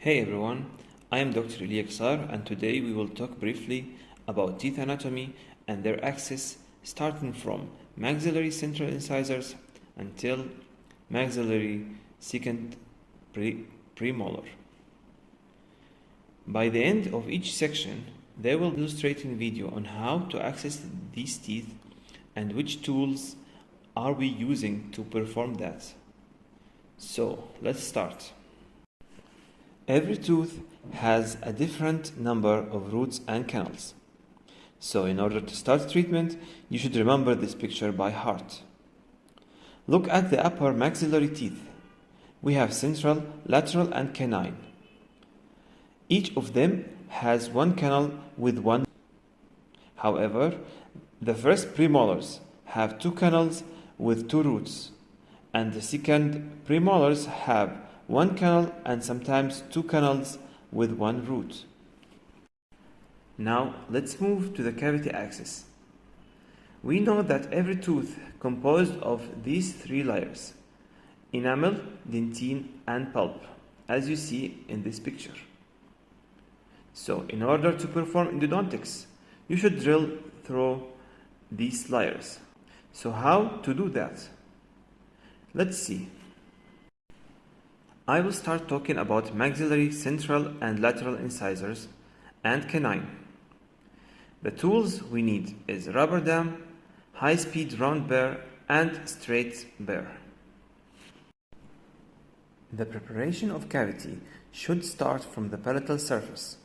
Hey everyone, I am Dr. Ilyaksar and today we will talk briefly about teeth anatomy and their axis starting from maxillary central incisors until maxillary second premolar. By the end of each section, they will illustrate in video on how to access these teeth and which tools are we using to perform that. So let's start. Every tooth has a different number of roots and canals. So in order to start treatment, you should remember this picture by heart. Look at the upper maxillary teeth. We have central, lateral and canine. Each of them has one canal with one. However, the first premolars have two canals with two roots, and the second premolars have one canal and sometimes two canals with one root. Now let's move to the cavity axis. We know that every tooth composed of these three layers: enamel, dentine and pulp, as you see in this picture. So in order to perform endodontics, you should drill through these layers. So how to do that? Let's see. I will start talking about maxillary, central and lateral incisors and canine. The tools we need is rubber dam, high-speed round burr and straight burr. The preparation of cavity should start from the palatal surface.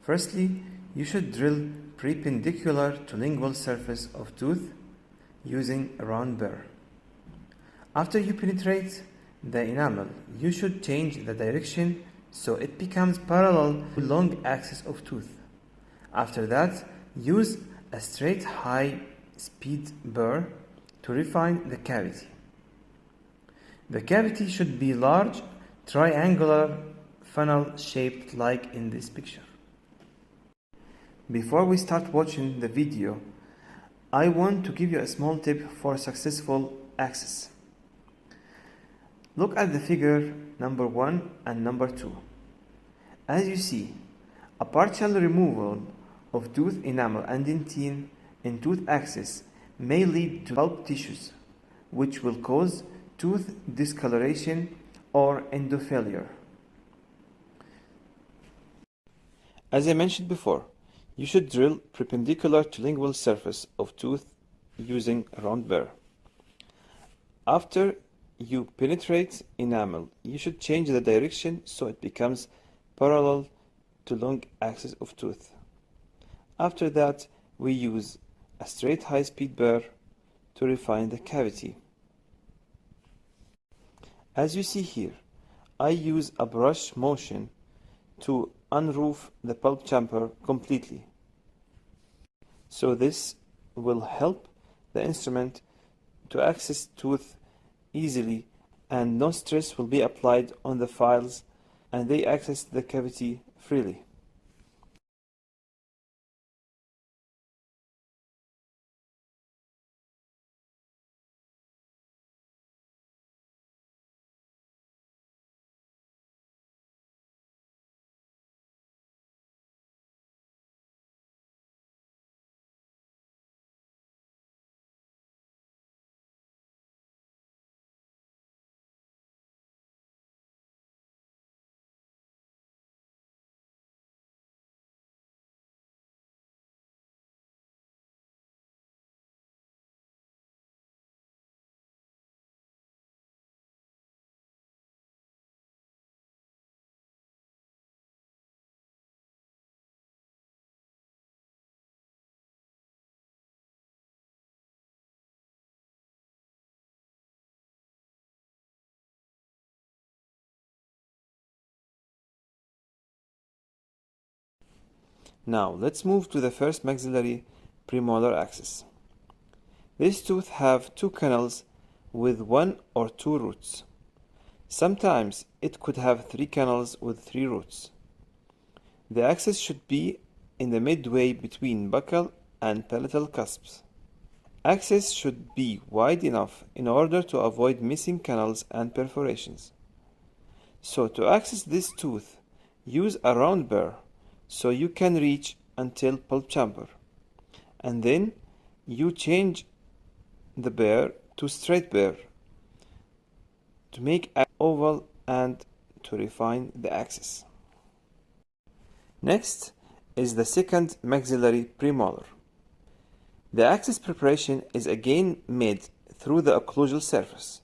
Firstly, you should drill perpendicular to lingual surface of tooth using a round burr. After you penetrate the enamel, you should change the direction so it becomes parallel to the long axis of tooth. After that, use a straight high-speed burr to refine the cavity. The cavity should be large, triangular funnel shaped like in this picture. Before we start watching the video, I want to give you a small tip for successful access. Look at the figure number 1 and number 2. As you see, a partial removal of tooth enamel and dentine in tooth axis may lead to pulp tissues, which will cause tooth discoloration or endofailure. As I mentioned before, you should drill perpendicular to lingual surface of tooth using a round burr. After you penetrate enamel, you should change the direction so it becomes parallel to long axis of tooth. After that, we use a straight high-speed burr to refine the cavity. As you see here, I use a brush motion to unroof the pulp chamber completely. So this will help the instrument to access tooth easily and no stress will be applied on the files and they access the cavity freely. Now let's move to the first maxillary premolar axis. These tooth have two canals with one or two roots. Sometimes it could have three canals with three roots. The axis should be in the midway between buccal and palatal cusps. Axis should be wide enough in order to avoid missing canals and perforations. So to access this tooth, use a round burr so you can reach until pulp chamber, and then you change the burr to straight burr to make an oval and to refine the axis. Next is the second maxillary premolar. The axis preparation is again made through the occlusal surface.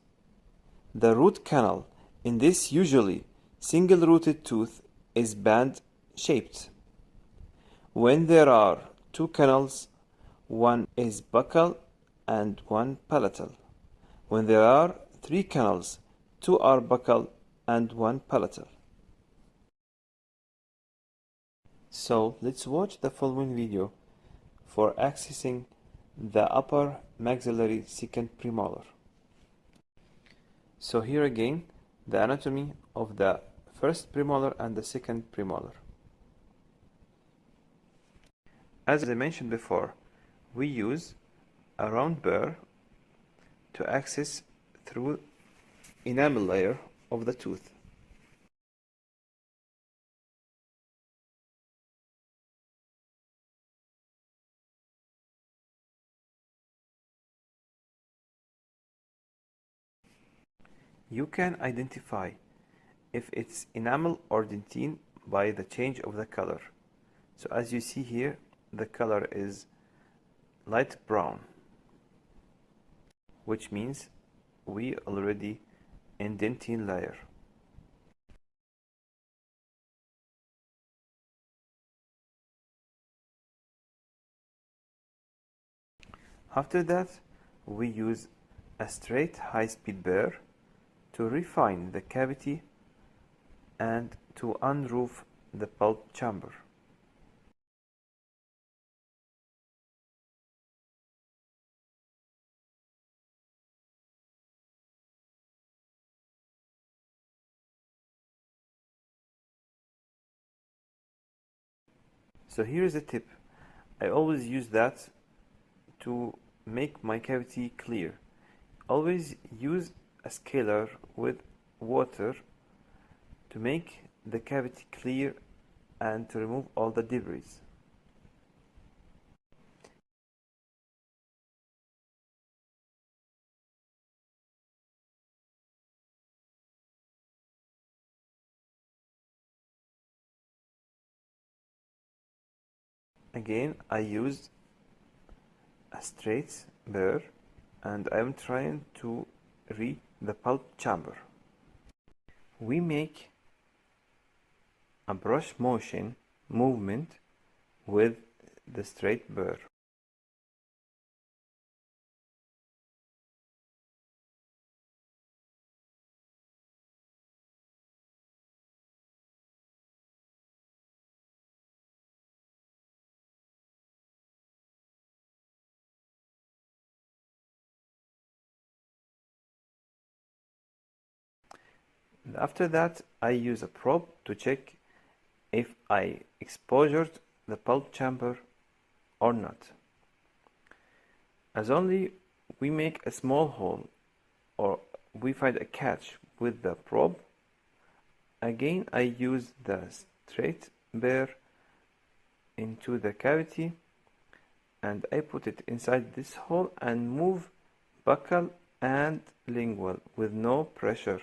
The root canal in this usually single-rooted tooth is band-shaped. When there are two canals, one is buccal and one palatal. When there are three canals, two are buccal and one palatal. So let's watch the following video for accessing the upper maxillary second premolar. So here again, the anatomy of the first premolar and the second premolar. As I mentioned before, we use a round burr to access through enamel layer of the tooth. You can identify if it's enamel or dentine by the change of the color. So as you see here, the color is light brown, which means we already in dentine layer. After that, we use a straight high-speed burr to refine the cavity and to unroof the pulp chamber. So here is a tip. I always use that to make my cavity clear. Always use a scaler with water to make the cavity clear and to remove all the debris. Again, I used a straight burr and I'm trying to reach the pulp chamber. We make a brush motion movement with the straight burr. And after that, I use a probe to check if I exposured the pulp chamber or not. As only we make a small hole or we find a catch with the probe, again I use the straight burr into the cavity and I put it inside this hole and move buccal and lingual with no pressure.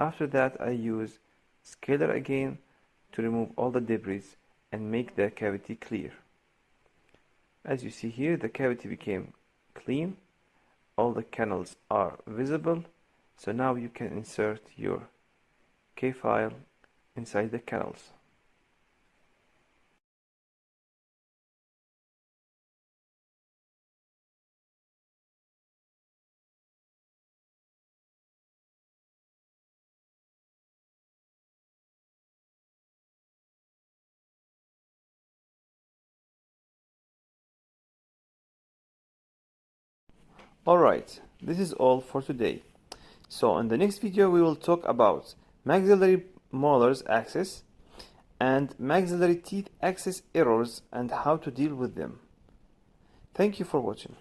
After that, I use scaler again to remove all the debris and make the cavity clear. As you see here, the cavity became clean, all the canals are visible, so now you can insert your K-file inside the canals. Alright, this is all for today. So in the next video we will talk about maxillary molars access and maxillary teeth access errors and how to deal with them. Thank you for watching.